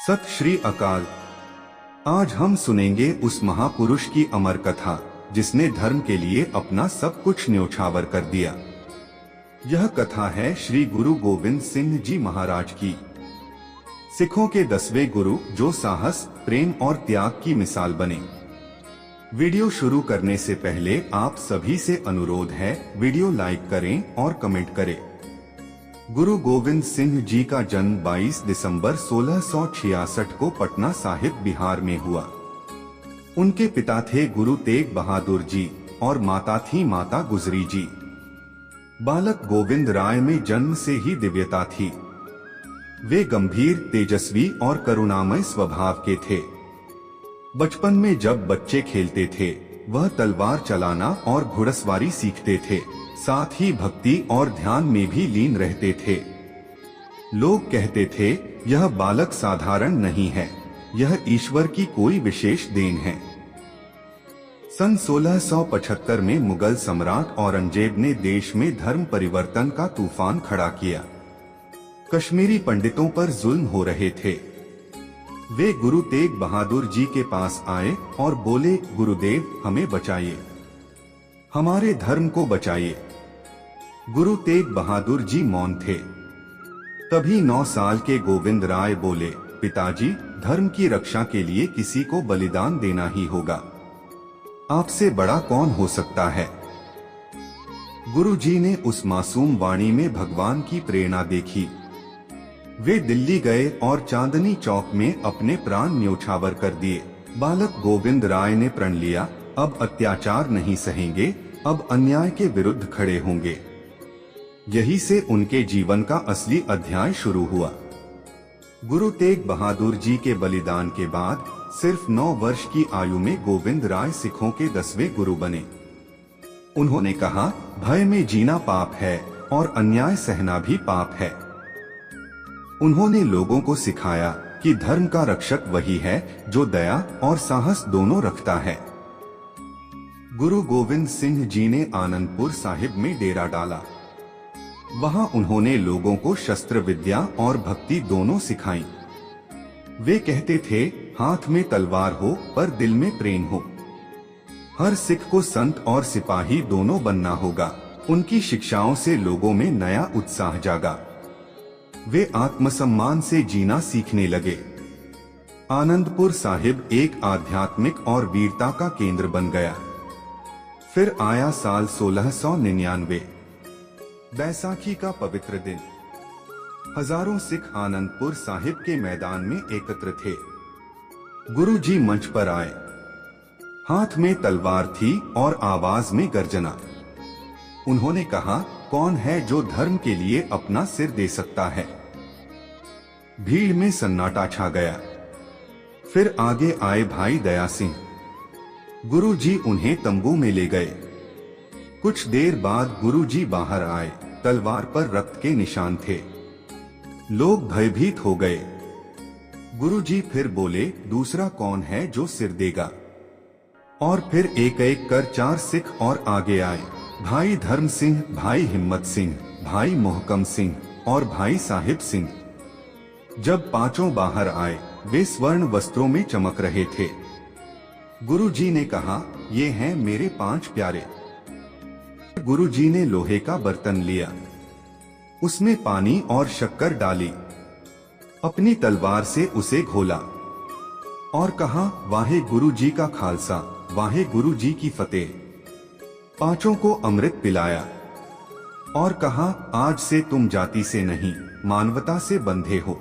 सत श्री अकाल। आज हम सुनेंगे उस महापुरुष की अमर कथा जिसने धर्म के लिए अपना सब कुछ न्योछावर कर दिया। यह कथा है श्री गुरु गोविंद सिंह जी महाराज की, सिखों के 10वें गुरु, जो साहस, प्रेम और त्याग की मिसाल बने। वीडियो शुरू करने से पहले आप सभी से अनुरोध है, वीडियो लाइक करें और कमेंट करें। गुरु गोविंद सिंह जी का जन्म 22 दिसंबर 1666 को पटना साहिब बिहार में हुआ। उनके पिता थे गुरु तेग बहादुर जी और माता थी माता गुजरी जी। बालक गोविंद राय में जन्म से ही दिव्यता थी। वे गंभीर, तेजस्वी और करुणामय स्वभाव के थे। बचपन में जब बच्चे खेलते थे, वह तलवार चलाना और घुड़सवारी सीखते थे। साथ ही भक्ति और ध्यान में भी लीन रहते थे। लोग कहते थे, यह बालक साधारण नहीं है, यह ईश्वर की कोई विशेष देन है। सन 1675 में मुगल सम्राट औरंगजेब ने देश में धर्म परिवर्तन का तूफान खड़ा किया। कश्मीरी पंडितों पर जुल्म हो रहे थे। वे गुरु तेग बहादुर जी के पास आए और बोले, गुरुदेव, हमें बचाइए, हमारे धर्म को बचाइए। गुरु तेग बहादुर जी मौन थे। तभी 9 साल के गोविंद राय बोले, पिताजी, धर्म की रक्षा के लिए किसी को बलिदान देना ही होगा। आपसे बड़ा कौन हो सकता है? गुरु जी ने उस मासूम वाणी में भगवान की प्रेरणा देखी। वे दिल्ली गए और चांदनी चौक में अपने प्राण न्योछावर कर दिए। बालक गोविंद राय ने प्रण लिया, अब अत्याचार नहीं सहेंगे, अब अन्याय के विरुद्ध खड़े होंगे। यही से उनके जीवन का असली अध्याय शुरू हुआ। गुरु तेग बहादुर जी के बलिदान के बाद सिर्फ 9 वर्ष की आयु में गोविंद राय सिखों के 10वें गुरु बने। उन्होंने कहा, भय में जीना पाप है और अन्याय सहना भी पाप है। उन्होंने लोगों को सिखाया कि धर्म का रक्षक वही है जो दया और साहस दोनों रखता है। गुरु गोविंद सिंह जी ने आनंदपुर साहिब में डेरा डाला। वहां उन्होंने लोगों को शस्त्र विद्या और भक्ति दोनों सिखाई। वे कहते थे, हाथ में तलवार हो पर दिल में प्रेम हो। हर सिख को संत और सिपाही दोनों बनना होगा। उनकी शिक्षाओं से लोगों में नया उत्साह जागा। वे आत्मसम्मान से जीना सीखने लगे। आनंदपुर साहिब एक आध्यात्मिक और वीरता का केंद्र बन गया। फिर आया साल 1699, बैसाखी का पवित्र दिन। हजारों सिख आनंदपुर साहिब के मैदान में एकत्र थे। गुरु जी मंच पर आए। हाथ में तलवार थी और आवाज में गर्जना। उन्होंने कहा, कौन है जो धर्म के लिए अपना सिर दे सकता है? भीड़ में सन्नाटा छा गया। फिर आगे आए भाई दया सिंह। गुरु जी उन्हें तंबू में ले गए। कुछ देर बाद गुरु जी बाहर आए। तलवार पर रक्त के निशान थे। लोग भयभीत हो गए। गुरु जी फिर बोले, दूसरा कौन है जो सिर देगा? और फिर एक एक कर 4 सिख और आगे आए। भाई धर्म सिंह, भाई हिम्मत सिंह, भाई मोहकम सिंह और भाई साहिब सिंह। जब 5 बाहर आए, वे स्वर्ण वस्त्रों में चमक रहे थे। गुरु जी ने कहा, ये हैं मेरे 5 प्यारे। गुरु जी ने लोहे का बर्तन लिया, उसमें पानी और शक्कर डाली, अपनी तलवार से उसे घोला और कहा, वाहे गुरु जी का खालसा, वाहे गुरु जी की फतेह। 5 को अमृत पिलाया और कहा, आज से तुम जाति से नहीं, मानवता से बंधे हो।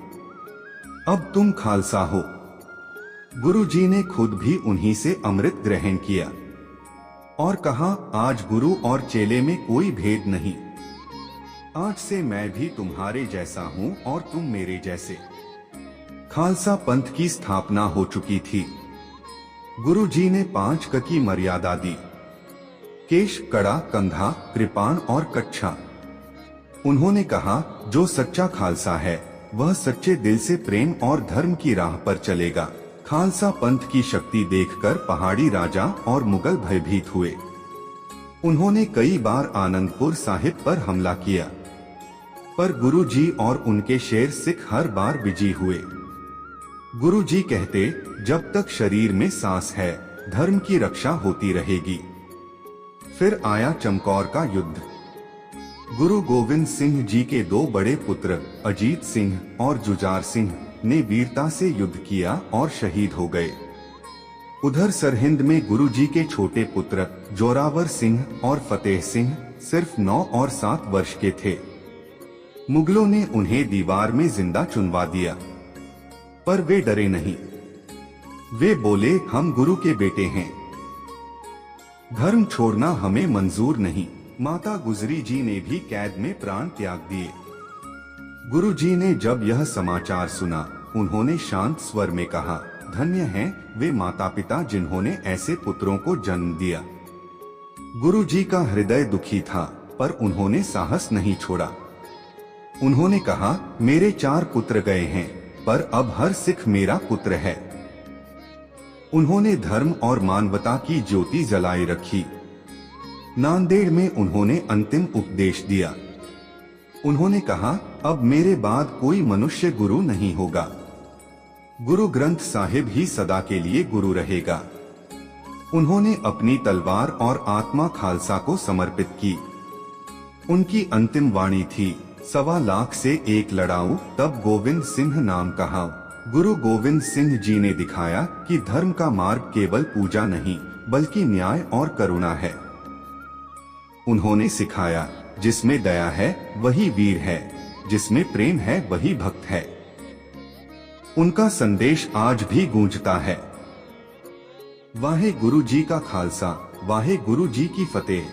अब तुम खालसा हो। गुरु जी ने खुद भी उन्हीं से अमृत ग्रहण किया और कहा, आज गुरु और चेले में कोई भेद नहीं। आज से मैं भी तुम्हारे जैसा हूं और तुम मेरे जैसे। खालसा पंथ की स्थापना हो चुकी थी। गुरु जी ने 5 क की मर्यादा दी, केश, कड़ा, कंधा, कृपाण और कच्छा। उन्होंने कहा, जो सच्चा खालसा है वह सच्चे दिल से प्रेम और धर्म की राह पर चलेगा। खालसा पंथ की शक्ति देखकर पहाड़ी राजा और मुगल भयभीत हुए। उन्होंने कई बार आनंदपुर साहिब पर हमला किया, पर गुरु जी और उनके शेर सिख हर बार विजयी हुए। गुरु जी कहते, जब तक शरीर में सांस है धर्म की रक्षा होती रहेगी। फिर आया चमकौर का युद्ध। गुरु गोविंद सिंह जी के दो बड़े पुत्र अजीत सिंह और जुझार सिंह ने वीरता से युद्ध किया और शहीद हो गए। उधर सरहिंद में गुरु जी के छोटे पुत्र जोरावर सिंह और फतेह सिंह सिर्फ 9 और 7 वर्ष के थे। मुगलों ने उन्हें दीवार में जिंदा चुनवा दिया, पर वे डरे नहीं। वे बोले, हम गुरु के बेटे हैं, धर्म छोड़ना हमें मंजूर नहीं। माता गुजरी जी ने भी कैद में प्राण त्याग दिए। गुरु जी ने जब यह समाचार सुना, उन्होंने शांत स्वर में कहा, धन्य हैं वे माता पिता जिन्होंने ऐसे पुत्रों को जन्म दिया। गुरु जी का हृदय दुखी था, पर उन्होंने साहस नहीं छोड़ा। उन्होंने कहा, मेरे 4 पुत्र गए हैं, पर अब हर सिख मेरा पुत्र है। उन्होंने धर्म और मानवता की ज्योति जलाई रखी। नांदेड़ में उन्होंने अंतिम उपदेश दिया। उन्होंने कहा, अब मेरे बाद कोई मनुष्य गुरु नहीं होगा। गुरु ग्रंथ साहिब ही सदा के लिए गुरु रहेगा। उन्होंने अपनी तलवार और आत्मा खालसा को समर्पित की। उनकी अंतिम वाणी थी, 1.25 लाख से एक लड़ाऊं तब गोविंद सिंह नाम कहा। गुरु गोविंद सिंह जी ने दिखाया कि धर्म का मार्ग केवल पूजा नहीं, बल्कि न्याय और करुणा है। उन्होंने सिखाया, जिसमें दया है वही वीर है, जिसमें प्रेम है वही भक्त है। उनका संदेश आज भी गूंजता है। वाहे गुरु जी का खालसा, वाहे गुरु जी की फतेह।